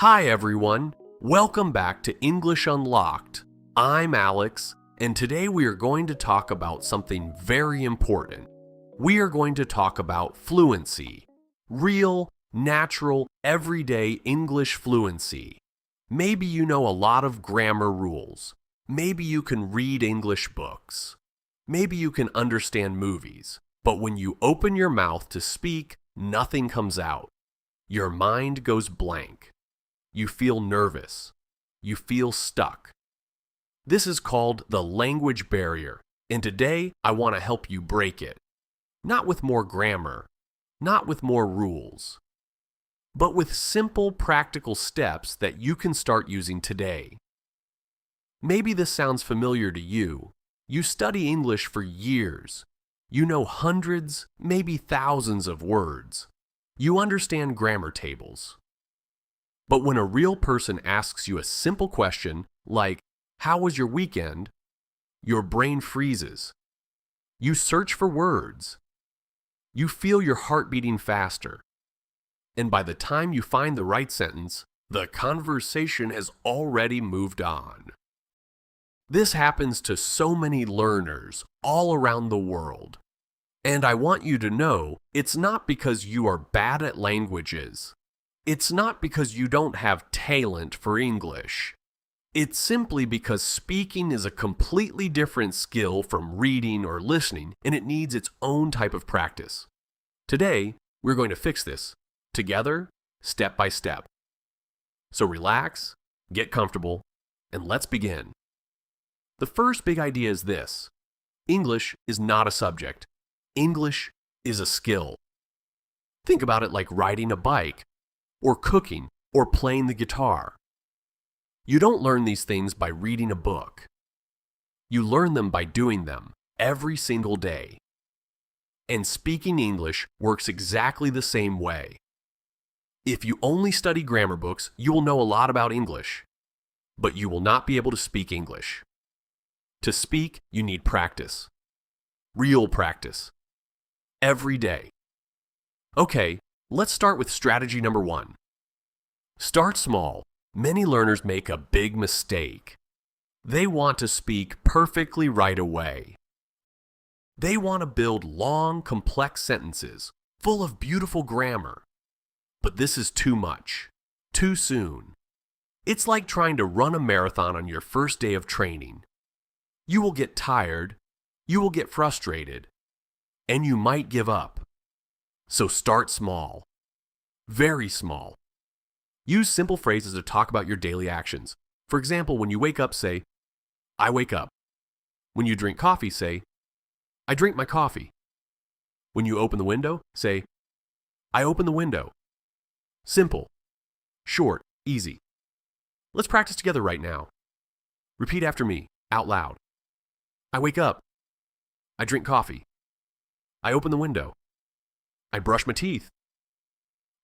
Hi everyone, welcome back to English Unlocked. I'm Alex, and today we are going to talk about something very important. We are going to talk about fluency. Real, natural, everyday English fluency. Maybe you know a lot of grammar rules. Maybe you can read English books. Maybe you can understand movies. But when you open your mouth to speak, nothing comes out. Your mind goes blank. You feel nervous. You feel stuck. This is called the language barrier, and today I want to help you break it. Not with more grammar, not with more rules, but with simple practical steps that you can start using today. Maybe this sounds familiar to you. You study English for years. You know hundreds, maybe thousands of words. You understand grammar tables. But when a real person asks you a simple question like, "How was your weekend?" your brain freezes. You search for words. You feel your heart beating faster. And by the time you find the right sentence, the conversation has already moved on. This happens to so many learners all around the world. And I want you to know, it's not because you are bad at languages. It's not because you don't have talent for English. It's simply because speaking is a completely different skill from reading or listening, and it needs its own type of practice. Today, we're going to fix this, together, step by step. So relax, get comfortable, and let's begin. The first big idea is this: English is not a subject. English is a skill. Think about it like riding a bike, or cooking, or playing the guitar. You don't learn these things by reading a book. You learn them by doing them every single day. And speaking English works exactly the same way. If you only study grammar books, you will know a lot about English, but you will not be able to speak English. To speak, you need practice. Real practice. Every day. Okay, let's start with strategy number 1. Start small. Many learners make a big mistake. They want to speak perfectly right away. They want to build long, complex sentences, full of beautiful grammar. But this is too much. Too soon. It's like trying to run a marathon on your first day of training. You will get tired, you will get frustrated, and you might give up. So start small. Very small. Use simple phrases to talk about your daily actions. For example, when you wake up, say, "I wake up." When you drink coffee, say, "I drink my coffee." When you open the window, say, "I open the window." Simple. Short. Easy. Let's practice together right now. Repeat after me, out loud. I wake up. I drink coffee. I open the window. I brush my teeth.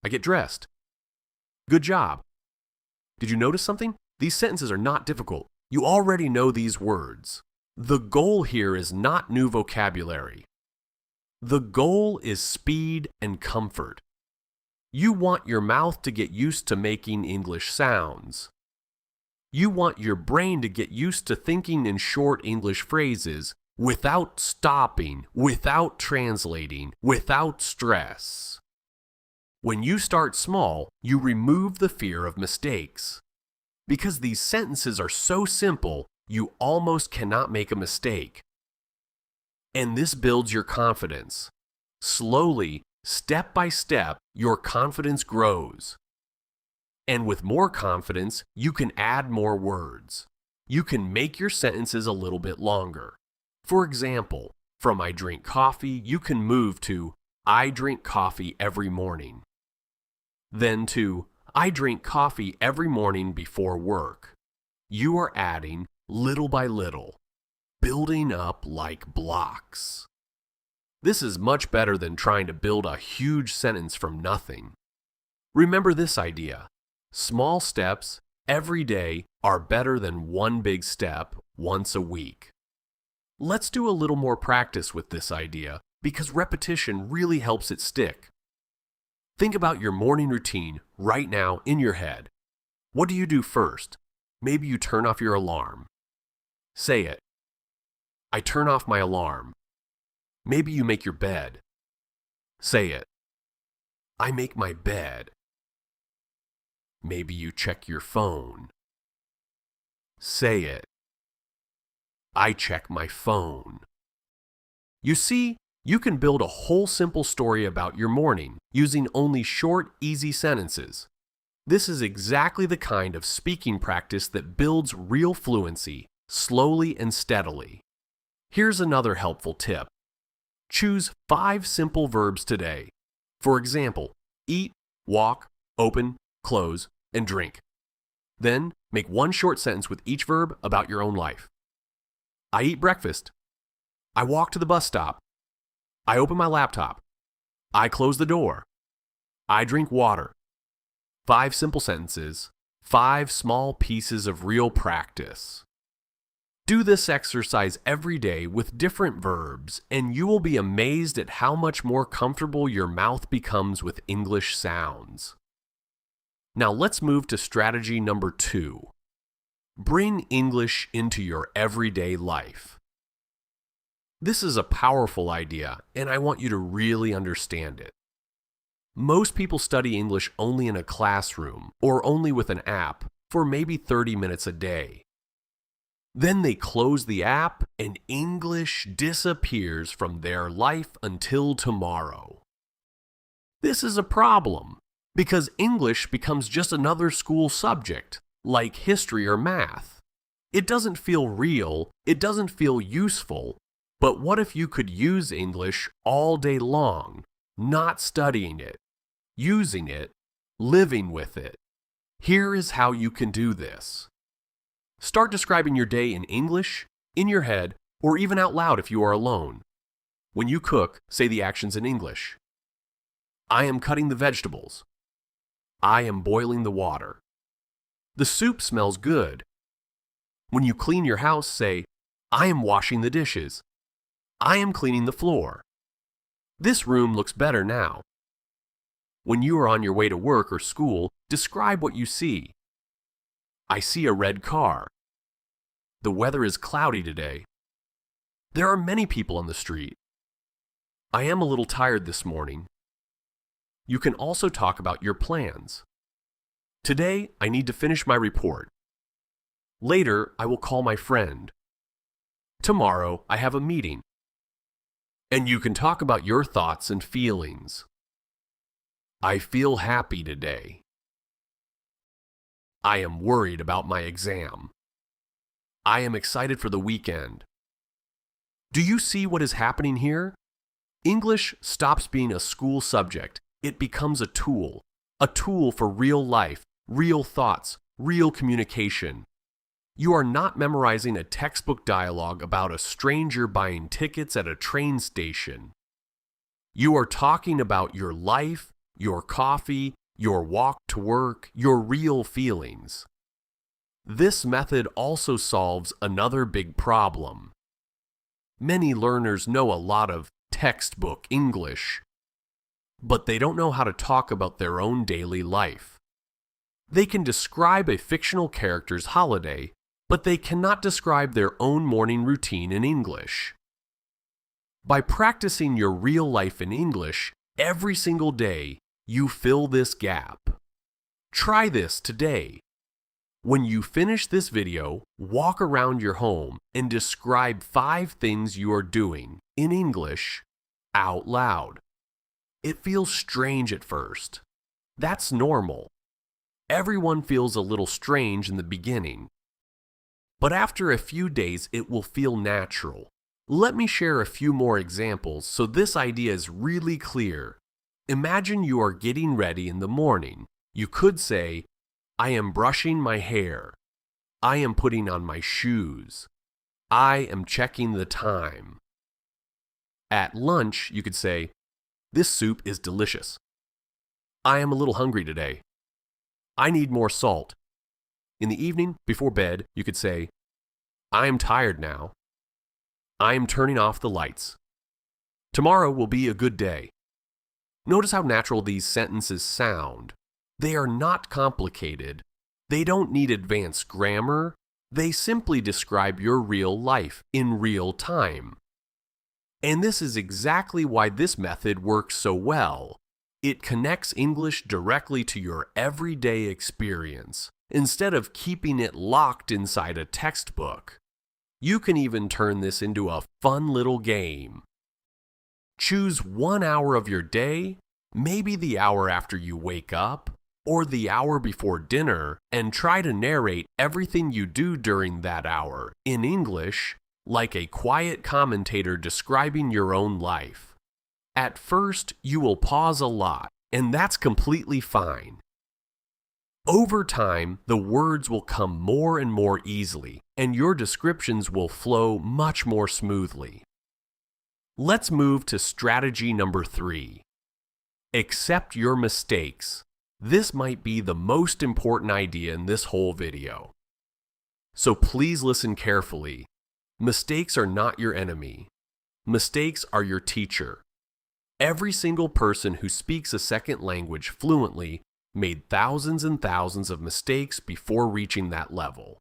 I get dressed. Good job. Did you notice something? These sentences are not difficult. You already know these words. The goal here is not new vocabulary. The goal is speed and comfort. You want your mouth to get used to making English sounds. You want your brain to get used to thinking in short English phrases without stopping, without translating, without stress. When you start small, you remove the fear of mistakes. Because these sentences are so simple, you almost cannot make a mistake. And this builds your confidence. Slowly, step by step, your confidence grows. And with more confidence, you can add more words. You can make your sentences a little bit longer. For example, from "I drink coffee," you can move to "I drink coffee every morning." Then to "I drink coffee every morning before work." You are adding little by little, building up like blocks. This is much better than trying to build a huge sentence from nothing. Remember this idea. Small steps every day are better than one big step once a week. Let's do a little more practice with this idea because repetition really helps it stick. Think about your morning routine right now in your head. What do you do first? Maybe you turn off your alarm. Say it. I turn off my alarm. Maybe you make your bed. Say it. I make my bed. Maybe you check your phone. Say it. I check my phone. You see, you can build a whole simple story about your morning using only short, easy sentences. This is exactly the kind of speaking practice that builds real fluency, slowly and steadily. Here's another helpful tip. Choose 5 simple verbs today. For example, eat, walk, open, close, and drink. Then, make one short sentence with each verb about your own life. I eat breakfast. I walk to the bus stop. I open my laptop. I close the door. I drink water. 5 simple sentences, 5 small pieces of real practice. Do this exercise every day with different verbs, and you will be amazed at how much more comfortable your mouth becomes with English sounds. Now let's move to strategy number 2. Bring English into your everyday life. This is a powerful idea, and I want you to really understand it. Most people study English only in a classroom or only with an app for maybe 30 minutes a day. Then they close the app and English disappears from their life until tomorrow. This is a problem because English becomes just another school subject, like history or math. It doesn't feel real, it doesn't feel useful, but what if you could use English all day long, not studying it, using it, living with it? Here is how you can do this. Start describing your day in English, in your head, or even out loud if you are alone. When you cook, say the actions in English. I am cutting the vegetables. I am boiling the water. The soup smells good. When you clean your house, say, I am washing the dishes. I am cleaning the floor. This room looks better now. When you are on your way to work or school, describe what you see. I see a red car. The weather is cloudy today. There are many people on the street. I am a little tired this morning. You can also talk about your plans. Today, I need to finish my report. Later, I will call my friend. Tomorrow, I have a meeting. And you can talk about your thoughts and feelings. I feel happy today. I am worried about my exam. I am excited for the weekend. Do you see what is happening here? English stops being a school subject. It becomes a tool for real life, real thoughts, real communication. You are not memorizing a textbook dialogue about a stranger buying tickets at a train station. You are talking about your life, your coffee, your walk to work, your real feelings. This method also solves another big problem. Many learners know a lot of textbook English, but they don't know how to talk about their own daily life. They can describe a fictional character's holiday, but they cannot describe their own morning routine in English. By practicing your real life in English every single day, you fill this gap. Try this today. When you finish this video, walk around your home and describe 5 things you are doing in English out loud. It feels strange at first. That's normal. Everyone feels a little strange in the beginning. But after a few days, it will feel natural. Let me share a few more examples so this idea is really clear. Imagine you are getting ready in the morning. You could say, I am brushing my hair. I am putting on my shoes. I am checking the time. At lunch, you could say, this soup is delicious. I am a little hungry today. I need more salt. In the evening, before bed, you could say, I am tired now. I am turning off the lights. Tomorrow will be a good day. Notice how natural these sentences sound. They are not complicated. They don't need advanced grammar. They simply describe your real life in real time. And this is exactly why this method works so well. It connects English directly to your everyday experience, instead of keeping it locked inside a textbook. You can even turn this into a fun little game. Choose 1 hour of your day, maybe the hour after you wake up, or the hour before dinner, and try to narrate everything you do during that hour in English, like a quiet commentator describing your own life. At first, you will pause a lot, and that's completely fine. Over time, the words will come more and more easily, and your descriptions will flow much more smoothly. Let's move to strategy number 3. Accept your mistakes. This might be the most important idea in this whole video. So please listen carefully. Mistakes are not your enemy. Mistakes are your teacher. Every single person who speaks a second language fluently made thousands and thousands of mistakes before reaching that level.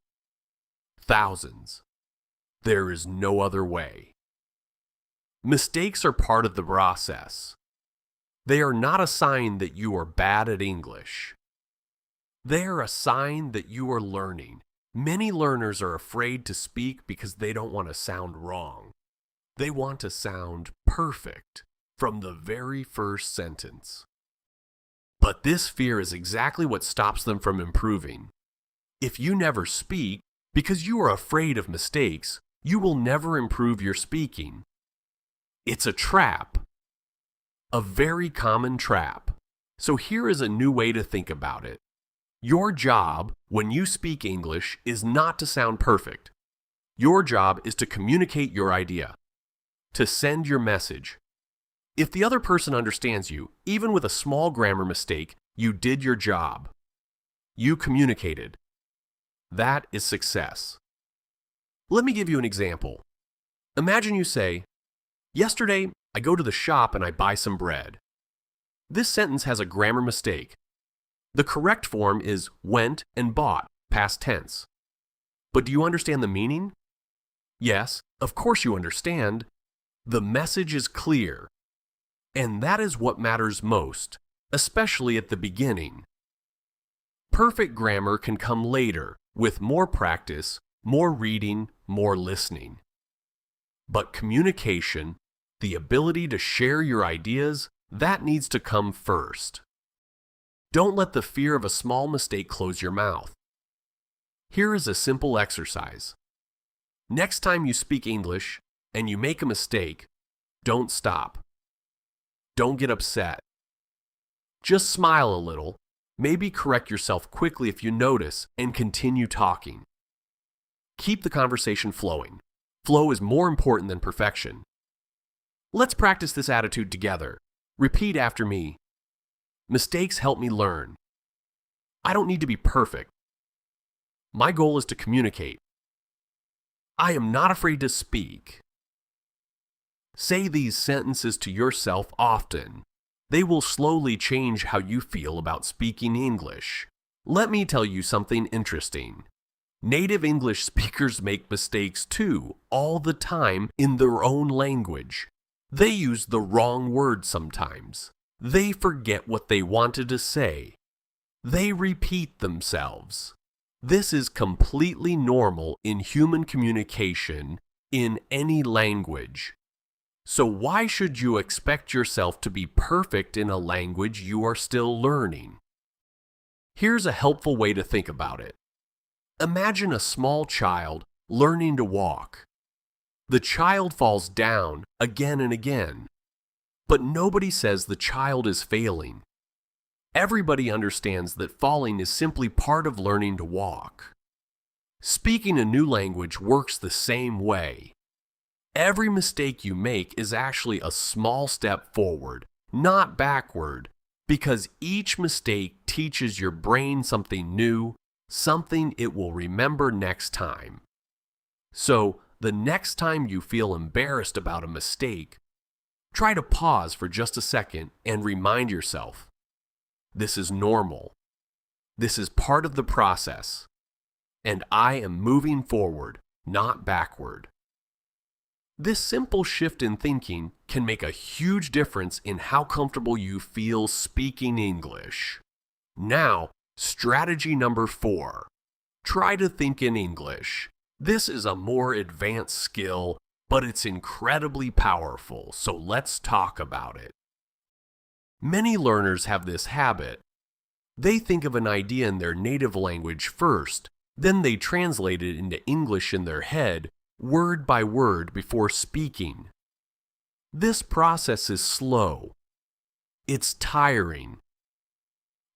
Thousands. There is no other way. Mistakes are part of the process. They are not a sign that you are bad at English. They are a sign that you are learning. Many learners are afraid to speak because they don't want to sound wrong. They want to sound perfect from the very first sentence. But this fear is exactly what stops them from improving. If you never speak because you are afraid of mistakes, you will never improve your speaking. It's a trap. A very common trap. So here is a new way to think about it. Your job, when you speak English, is not to sound perfect. Your job is to communicate your idea, to send your message. If the other person understands you, even with a small grammar mistake, you did your job. You communicated. That is success. Let me give you an example. Imagine you say, "Yesterday, I go to the shop and I buy some bread." This sentence has a grammar mistake. The correct form is went and bought, past tense. But do you understand the meaning? Yes, of course you understand. The message is clear. And that is what matters most, especially at the beginning. Perfect grammar can come later, with more practice, more reading, more listening. But communication, the ability to share your ideas, that needs to come first. Don't let the fear of a small mistake close your mouth. Here is a simple exercise. Next time you speak English and you make a mistake, don't stop. Don't get upset. Just smile a little, maybe correct yourself quickly if you notice, and continue talking. Keep the conversation flowing. Flow is more important than perfection. Let's practice this attitude together. Repeat after me. Mistakes help me learn. I don't need to be perfect. My goal is to communicate. I am not afraid to speak. Say these sentences to yourself often. They will slowly change how you feel about speaking English. Let me tell you something interesting. Native English speakers make mistakes too, all the time in their own language. They use the wrong word sometimes. They forget what they wanted to say. They repeat themselves. This is completely normal in human communication in any language. So why should you expect yourself to be perfect in a language you are still learning? Here's a helpful way to think about it. Imagine a small child learning to walk. The child falls down again and again. But nobody says the child is failing. Everybody understands that falling is simply part of learning to walk. Speaking a new language works the same way. Every mistake you make is actually a small step forward, not backward, because each mistake teaches your brain something new, something it will remember next time. So, the next time you feel embarrassed about a mistake, try to pause for just a second and remind yourself, this is normal. This is part of the process. And I am moving forward, not backward. This simple shift in thinking can make a huge difference in how comfortable you feel speaking English. Now, strategy number 4. Try to think in English. This is a more advanced skill, but it's incredibly powerful, so let's talk about it. Many learners have this habit. They think of an idea in their native language first, then they translate it into English in their head, word by word before speaking. This process is slow. It's tiring.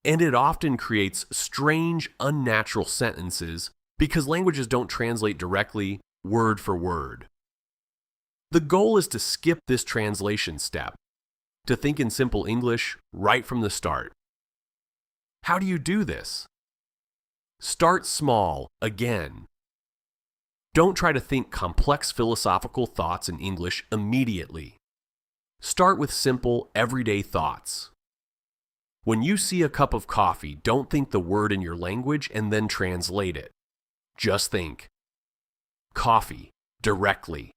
And it often creates strange, unnatural sentences because languages don't translate directly, word for word. The goal is to skip this translation step, to think in simple English right from the start. How do you do this? Start small, again. Don't try to think complex philosophical thoughts in English immediately. Start with simple, everyday thoughts. When you see a cup of coffee, don't think the word in your language and then translate it. Just think coffee directly.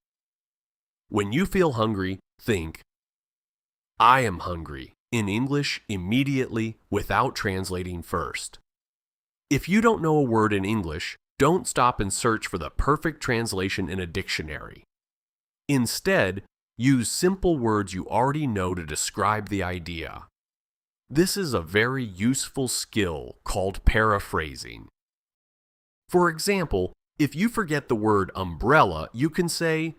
When you feel hungry, think I am hungry in English immediately without translating first. If you don't know a word in English, don't stop and search for the perfect translation in a dictionary. Instead, use simple words you already know to describe the idea. This is a very useful skill called paraphrasing. For example, if you forget the word umbrella, you can say,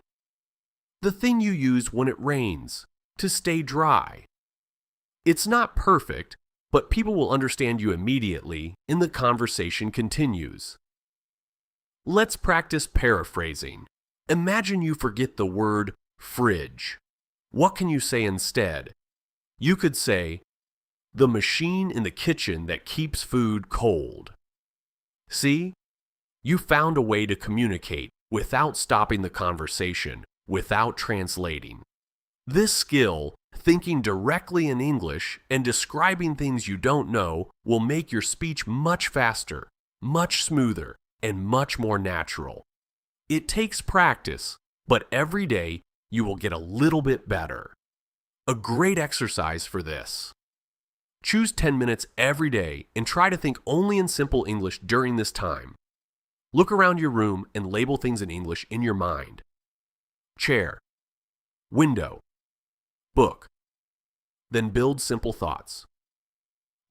the thing you use when it rains, to stay dry. It's not perfect, but people will understand you immediately, and the conversation continues. Let's practice paraphrasing. Imagine you forget the word fridge. What can you say instead? You could say, the machine in the kitchen that keeps food cold. See? You found a way to communicate without stopping the conversation, without translating. This skill, thinking directly in English and describing things you don't know, will make your speech much faster, much smoother, and much more natural. It takes practice, but every day you will get a little bit better. A great exercise for this. Choose 10 minutes every day and try to think only in simple English during this time. Look around your room and label things in English in your mind. Chair, window, book. Then build simple thoughts.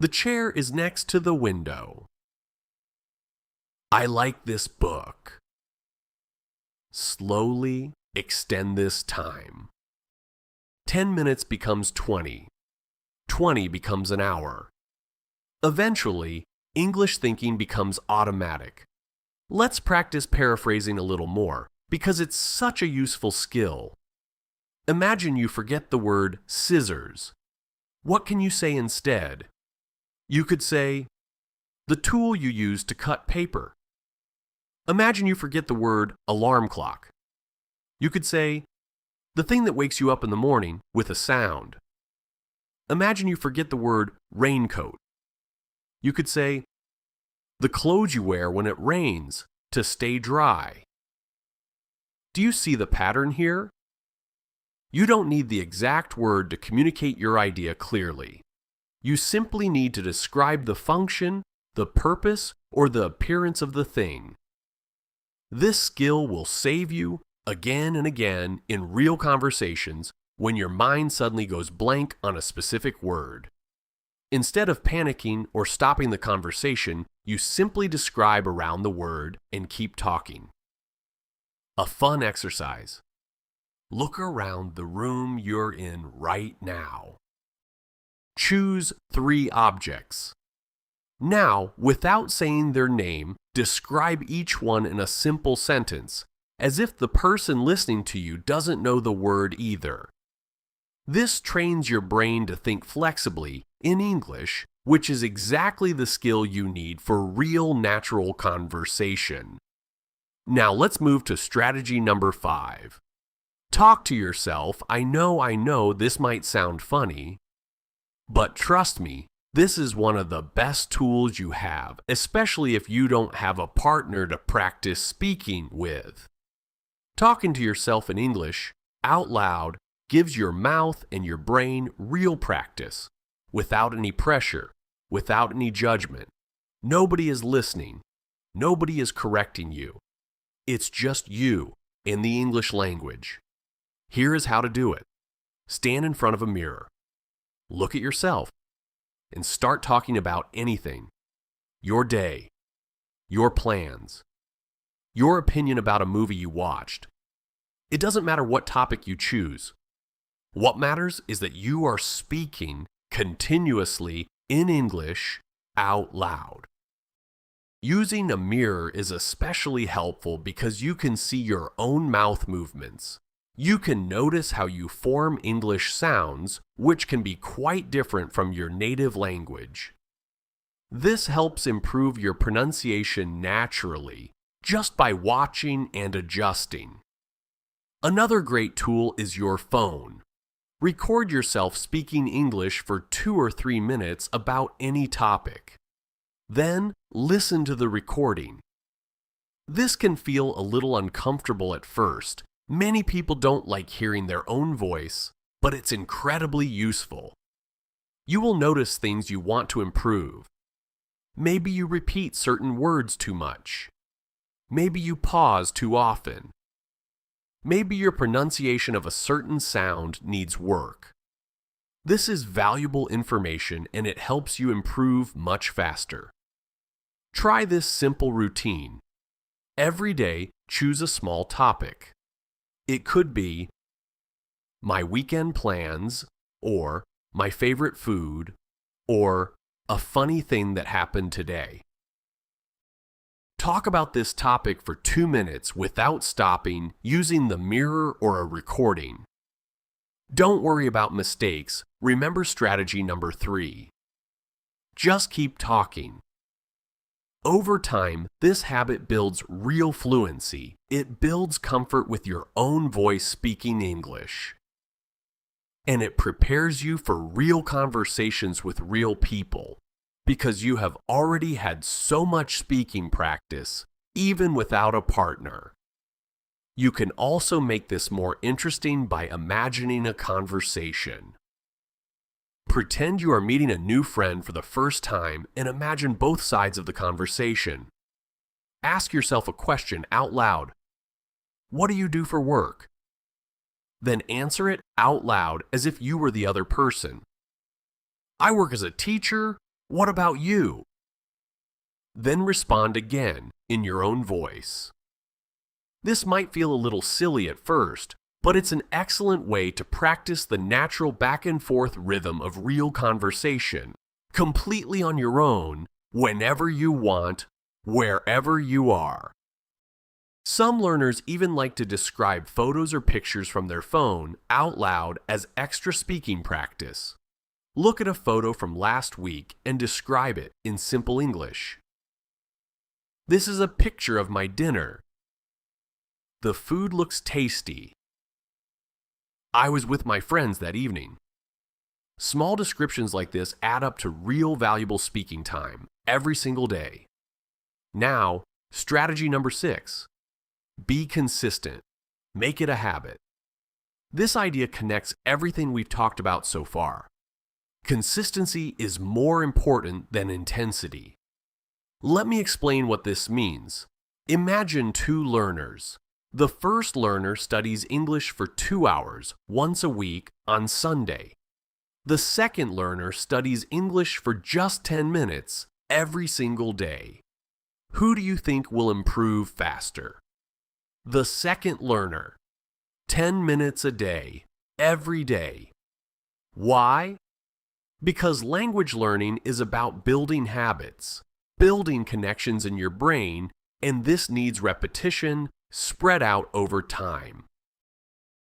The chair is next to the window. I like this book. Slowly extend this time. 10 minutes becomes 20. 20 becomes an hour. Eventually, English thinking becomes automatic. Let's practice paraphrasing a little more, because it's such a useful skill. Imagine you forget the word scissors. What can you say instead? You could say, the tool you use to cut paper. Imagine you forget the word alarm clock. You could say, the thing that wakes you up in the morning with a sound. Imagine you forget the word raincoat. You could say, the clothes you wear when it rains to stay dry. Do you see the pattern here? You don't need the exact word to communicate your idea clearly. You simply need to describe the function, the purpose, or the appearance of the thing. This skill will save you again and again in real conversations when your mind suddenly goes blank on a specific word. Instead of panicking or stopping the conversation, you simply describe around the word and keep talking. A fun exercise. Look around the room you're in right now. Choose 3 objects. Now, without saying their name, describe each one in a simple sentence, as if the person listening to you doesn't know the word either. This trains your brain to think flexibly in English, which is exactly the skill you need for real natural conversation. Now let's move to strategy number 5. Talk to yourself. I know this might sound funny, but trust me, This is one of the best tools you have, especially if you don't have a partner to practice speaking with. Talking to yourself in English out loud gives your mouth and your brain real practice, without any pressure, without any judgment. Nobody is listening. Nobody is correcting you. It's just you in the English language. Here is how to do it. Stand in front of a mirror. Look at yourself and start talking about anything. Your day, your plans, your opinion about a movie you watched. It doesn't matter what topic you choose. What matters is that you are speaking continuously in English out loud. Using a mirror is especially helpful because you can see your own mouth movements. You can notice how you form English sounds, which can be quite different from your native language. This helps improve your pronunciation naturally, just by watching and adjusting. Another great tool is your phone. Record yourself speaking English for 2 or 3 minutes about any topic. Then, listen to the recording. This can feel a little uncomfortable at first. Many people don't like hearing their own voice, but it's incredibly useful. You will notice things you want to improve. Maybe you repeat certain words too much. Maybe you pause too often. Maybe your pronunciation of a certain sound needs work. This is valuable information and it helps you improve much faster. Try this simple routine. Every day, choose a small topic. It could be my weekend plans, or my favorite food, or a funny thing that happened today. Talk about this topic for 2 minutes without stopping, using the mirror or a recording. Don't worry about mistakes. Remember strategy number 3. Just keep talking. Over time, this habit builds real fluency. It builds comfort with your own voice speaking English. And it prepares you for real conversations with real people, because you have already had so much speaking practice, even without a partner. You can also make this more interesting by imagining a conversation. Pretend you are meeting a new friend for the first time and imagine both sides of the conversation. Ask yourself a question out loud. What do you do for work? Then answer it out loud as if you were the other person. I work as a teacher. What about you? Then respond again in your own voice. This might feel a little silly at first, but it's an excellent way to practice the natural back and forth rhythm of real conversation, completely on your own, whenever you want, wherever you are. Some learners even like to describe photos or pictures from their phone out loud as extra speaking practice. Look at a photo from last week and describe it in simple English. This is a picture of my dinner. The food looks tasty. I was with my friends that evening. Small descriptions like this add up to real valuable speaking time every single day. Now, strategy number 6. Be consistent. Make it a habit. This idea connects everything we've talked about so far. Consistency is more important than intensity. Let me explain what this means. Imagine 2 learners. The first learner studies English for 2 hours once a week on Sunday. The second learner studies English for just 10 minutes every single day. Who do you think will improve faster? The second learner. 10 minutes a day, every day. Why? Because language learning is about building habits, building connections in your brain, and this needs repetition, spread out over time.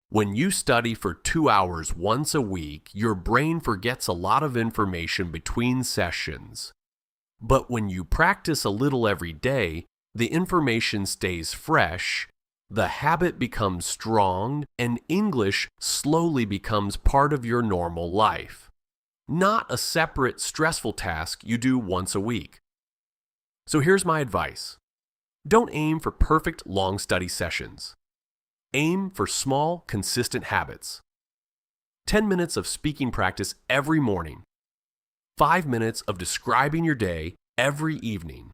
When you study for 2 hours once a week, your brain forgets a lot of information between sessions. But when you practice a little every day, the information stays fresh, the habit becomes strong, and English slowly becomes part of your normal life. not a separate, stressful task you do once a week. So here's my advice. Don't aim for perfect long study sessions. Aim for small, consistent habits. 10 minutes of speaking practice every morning. 5 minutes of describing your day every evening.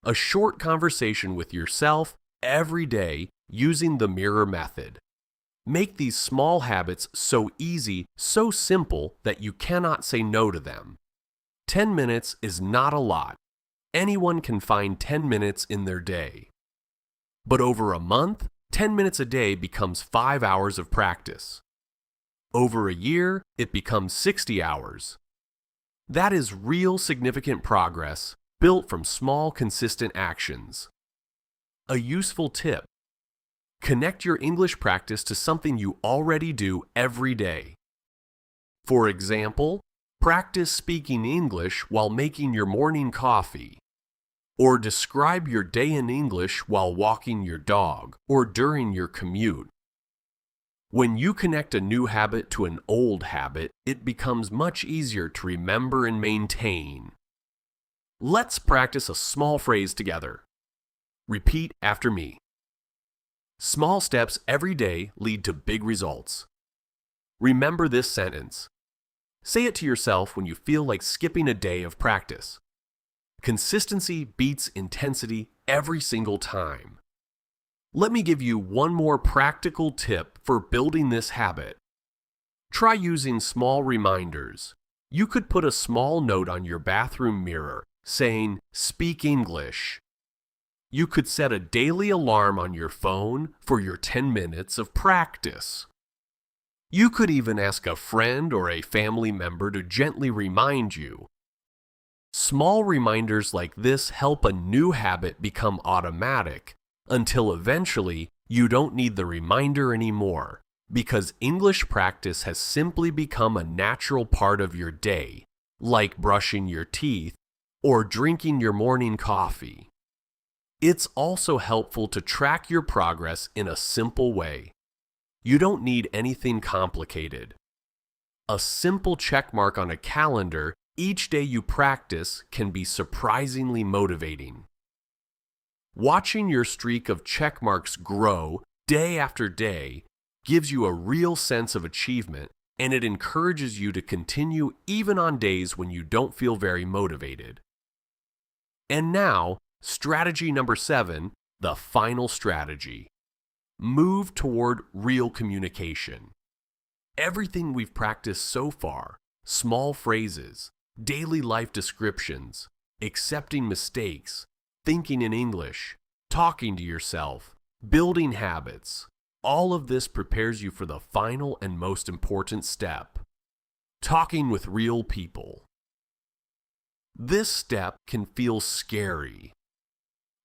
A short conversation with yourself every day using the mirror method. Make these small habits so easy, so simple that you cannot say no to them. 10 minutes is not a lot. Anyone can find 10 minutes in their day. But over a month, 10 minutes a day becomes 5 hours of practice. Over a year, it becomes 60 hours. That is real significant progress built from small, consistent actions. A useful tip: connect your English practice to something you already do every day. For example, practice speaking English while making your morning coffee. Or describe your day in English while walking your dog or during your commute. When you connect a new habit to an old habit, it becomes much easier to remember and maintain. Let's practice a small phrase together. Repeat after me. Small steps every day lead to big results. Remember this sentence. Say it to yourself when you feel like skipping a day of practice. Consistency beats intensity every single time. Let me give you one more practical tip for building this habit. Try using small reminders. You could put a small note on your bathroom mirror saying, "Speak English." You could set a daily alarm on your phone for your 10 minutes of practice. You could even ask a friend or a family member to gently remind you. Small reminders like this help a new habit become automatic until eventually you don't need the reminder anymore because English practice has simply become a natural part of your day, like brushing your teeth or drinking your morning coffee. It's also helpful to track your progress in a simple way. You don't need anything complicated. A simple check mark on a calendar each day you practice can be surprisingly motivating. Watching your streak of check marks grow day after day gives you a real sense of achievement, and it encourages you to continue even on days when you don't feel very motivated. And now, strategy number 7, the final strategy. Move toward real communication. Everything we've practiced so far, small phrases, daily life descriptions, accepting mistakes, thinking in English, talking to yourself, building habits, all of this prepares you for the final and most important step, talking with real people. This step can feel scary.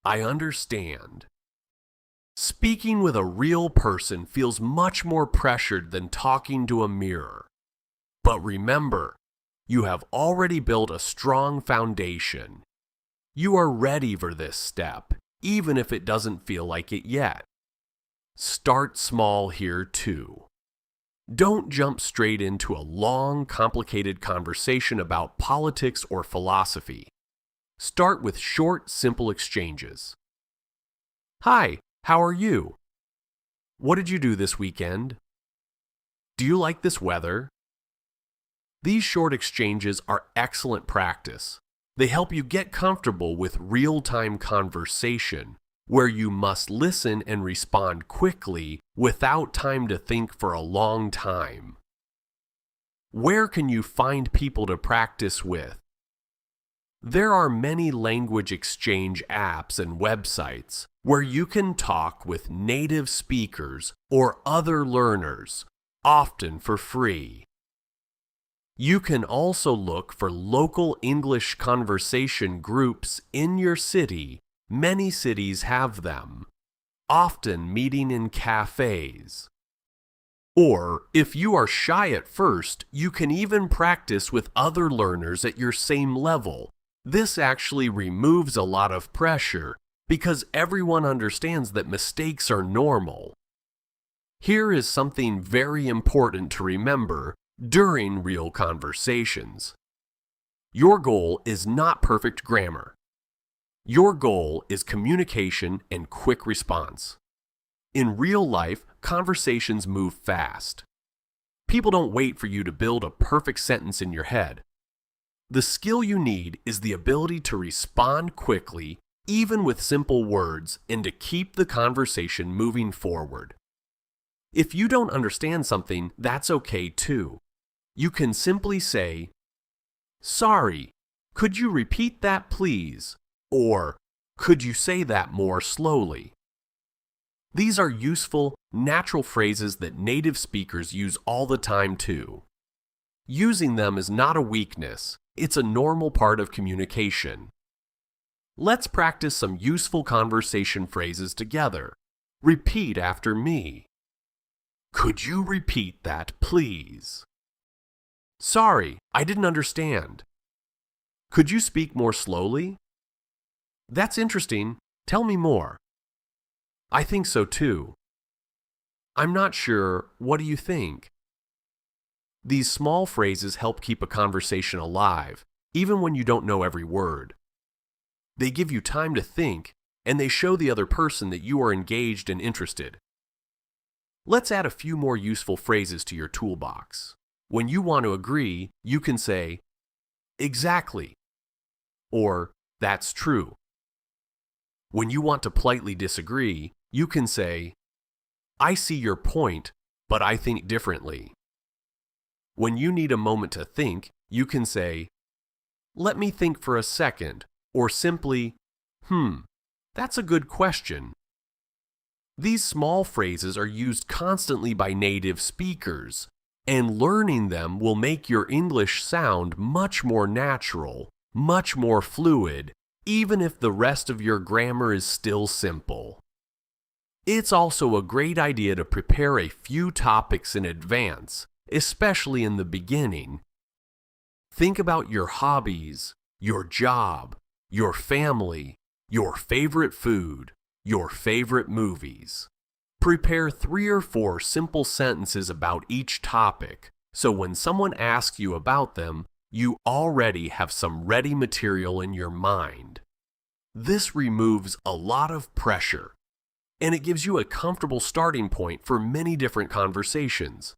I understand. Speaking with a real person feels much more pressured than talking to a mirror. But remember, you have already built a strong foundation. You are ready for this step, even if it doesn't feel like it yet. Start small here too. Don't jump straight into a long, complicated conversation about politics or philosophy. Start with short, simple exchanges. Hi, how are you? What did you do this weekend? Do you like this weather? These short exchanges are excellent practice. They help you get comfortable with real-time conversation, where you must listen and respond quickly without time to think for a long time. Where can you find people to practice with? There are many language exchange apps and websites where you can talk with native speakers or other learners, often for free. You can also look for local English conversation groups in your city. Many cities have them, often meeting in cafes. Or, if you are shy at first, you can even practice with other learners at your same level. This actually removes a lot of pressure because everyone understands that mistakes are normal. Here is something very important to remember during real conversations. Your goal is not perfect grammar. Your goal is communication and quick response. In real life, conversations move fast. People don't wait for you to build a perfect sentence in your head. The skill you need is the ability to respond quickly, even with simple words, and to keep the conversation moving forward. If you don't understand something, that's okay too. You can simply say, "Sorry, could you repeat that please?" Or, "Could you say that more slowly?" These are useful, natural phrases that native speakers use all the time too. Using them is not a weakness, it's a normal part of communication. Let's practice some useful conversation phrases together. Repeat after me. Could you repeat that, please? Sorry, I didn't understand. Could you speak more slowly? That's interesting. Tell me more. I think so too. I'm not sure. What do you think? These small phrases help keep a conversation alive, even when you don't know every word. They give you time to think, and they show the other person that you are engaged and interested. Let's add a few more useful phrases to your toolbox. When you want to agree, you can say, "Exactly," or "That's true." When you want to politely disagree, you can say, "I see your point, but I think differently." When you need a moment to think, you can say, "Let me think for a second," or simply, "That's a good question." These small phrases are used constantly by native speakers, and learning them will make your English sound much more natural, much more fluid, even if the rest of your grammar is still simple. It's also a great idea to prepare a few topics in advance, especially in the beginning. Think about your hobbies, your job, your family, your favorite food, your favorite movies. Prepare 3 or 4 simple sentences about each topic, so when someone asks you about them, you already have some ready material in your mind. This removes a lot of pressure, and it gives you a comfortable starting point for many different conversations.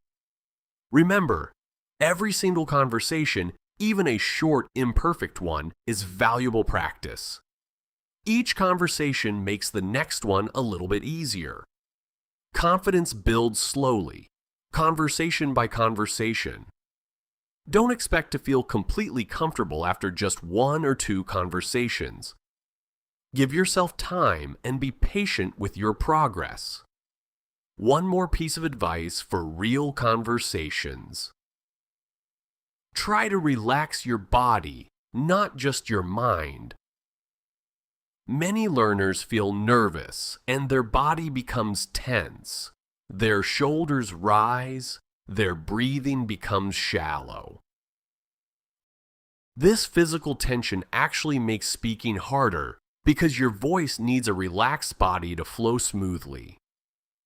Remember, every single conversation, even a short, imperfect one, is valuable practice. Each conversation makes the next one a little bit easier. Confidence builds slowly, conversation by conversation. Don't expect to feel completely comfortable after just 1 or 2 conversations. Give yourself time and be patient with your progress. One more piece of advice for real conversations. Try to relax your body, not just your mind. Many learners feel nervous and their body becomes tense. Their shoulders rise, their breathing becomes shallow. This physical tension actually makes speaking harder because your voice needs a relaxed body to flow smoothly.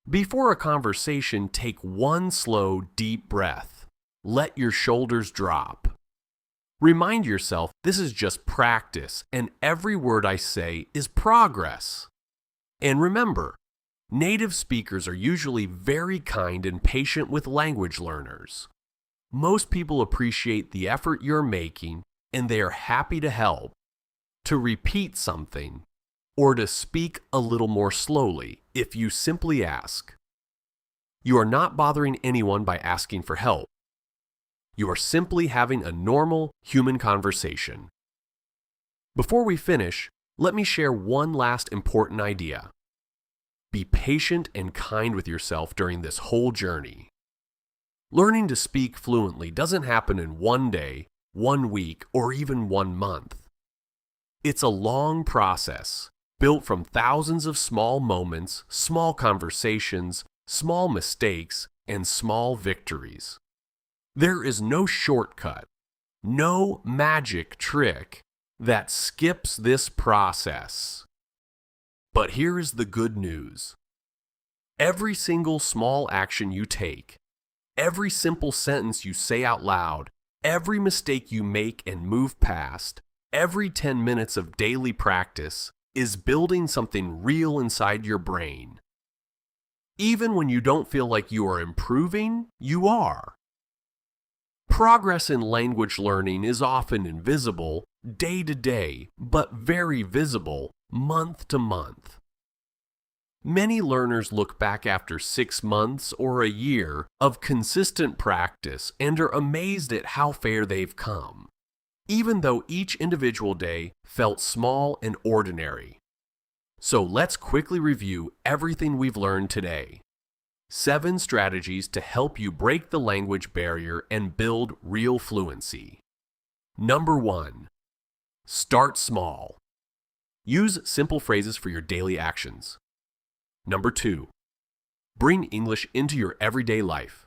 Before a conversation, take one slow, deep breath. Let your shoulders drop. Remind yourself this is just practice, and every word I say is progress. And remember, native speakers are usually very kind and patient with language learners. Most people appreciate the effort you're making, and they are happy to help, to repeat something, or to speak a little more slowly if you simply ask. You are not bothering anyone by asking for help. You are simply having a normal human conversation. Before we finish, let me share one last important idea. Be patient and kind with yourself during this whole journey. Learning to speak fluently doesn't happen in 1 day, 1 week, or even 1 month. It's a long process, built from thousands of small moments, small conversations, small mistakes, and small victories. There is no shortcut, no magic trick that skips this process. But here is the good news. Every single small action you take, Every simple sentence you say out loud, every mistake you make and move past, every 10 minutes of daily practice is building something real inside your brain. Even when you don't feel like you are improving, you are. Progress in language learning is often invisible, day to day, but very visible, month to month. Many learners look back after 6 months or a year of consistent practice and are amazed at how far they've come, even though each individual day felt small and ordinary. So let's quickly review everything we've learned today. 7 strategies to help you break the language barrier and build real fluency. Number 1. Start small. Use simple phrases for your daily actions. Number 2. Bring English into your everyday life.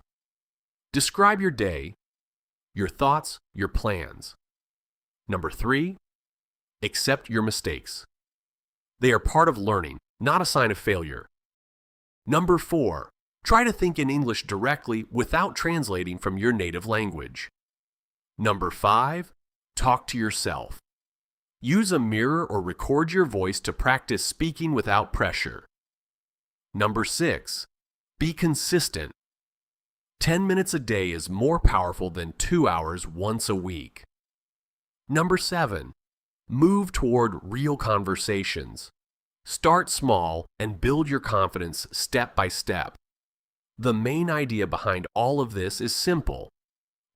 Describe your day, your thoughts, your plans. Number 3. Accept your mistakes. They are part of learning, not a sign of failure. Number 4. Try to think in English directly without translating from your native language. Number 5. Talk to yourself. Use a mirror or record your voice to practice speaking without pressure. Number 6. Be consistent. 10 minutes a day is more powerful than 2 hours once a week. Number 7. Move toward real conversations. Start small and build your confidence step by step. The main idea behind all of this is simple.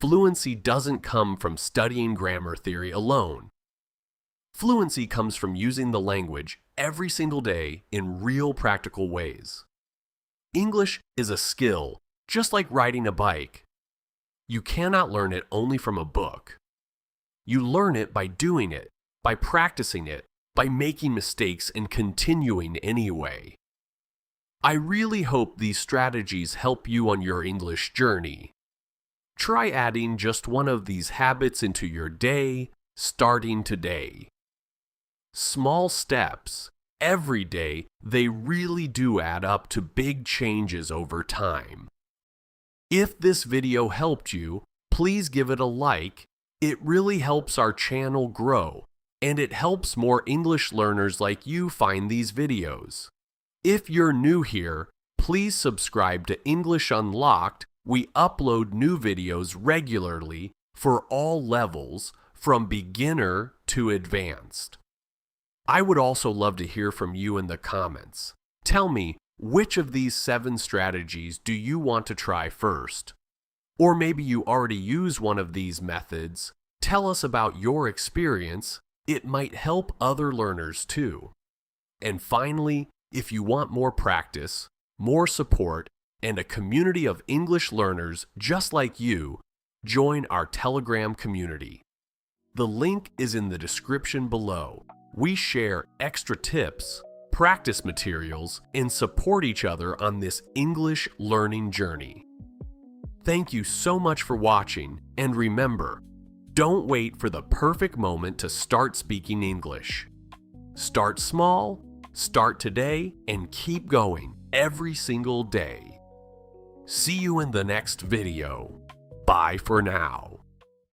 Fluency doesn't come from studying grammar theory alone. Fluency comes from using the language every single day in real practical ways. English is a skill, just like riding a bike. You cannot learn it only from a book. You learn it by doing it, by practicing it, by making mistakes and continuing anyway. I really hope these strategies help you on your English journey. Try adding just one of these habits into your day, starting today. Small steps, every day, they really do add up to big changes over time. If this video helped you, please give it a like. It really helps our channel grow, and it helps more English learners like you find these videos. If you're new here, please subscribe to English Unlocked. We upload new videos regularly for all levels, from beginner to advanced. I would also love to hear from you in the comments. Tell me, which of these 7 strategies do you want to try first? Or maybe you already use one of these methods. Tell us about your experience. It might help other learners too. And finally, if you want more practice, more support, and a community of English learners just like you, join our Telegram community. The link is in the description below. We share extra tips, practice materials, and support each other on this English learning journey. Thank you so much for watching, and remember, don't wait for the perfect moment to start speaking English. Start small, start today, and keep going every single day. See you in the next video. Bye for now.